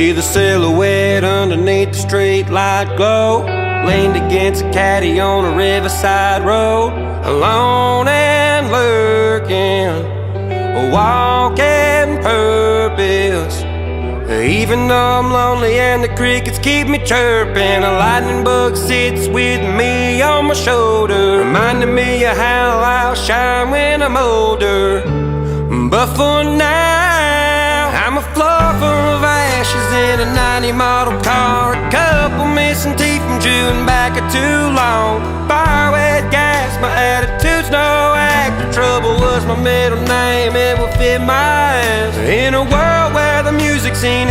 See the silhouette underneath the streetlight glow, leaned against a caddy on a riverside road, alone and lurking, walking purpose. Even though I'm lonely and the crickets keep me chirping, a lightning bug sits with me on my shoulder, reminding me of how I'll shine when I'm older. But for now, I'm a fluffer of ashes in a 90 model car, a couple missing teeth from chewing back too long, fire wet gas, my attitude's no actor, trouble was my middle name, it will fit my ass in a world where the music's in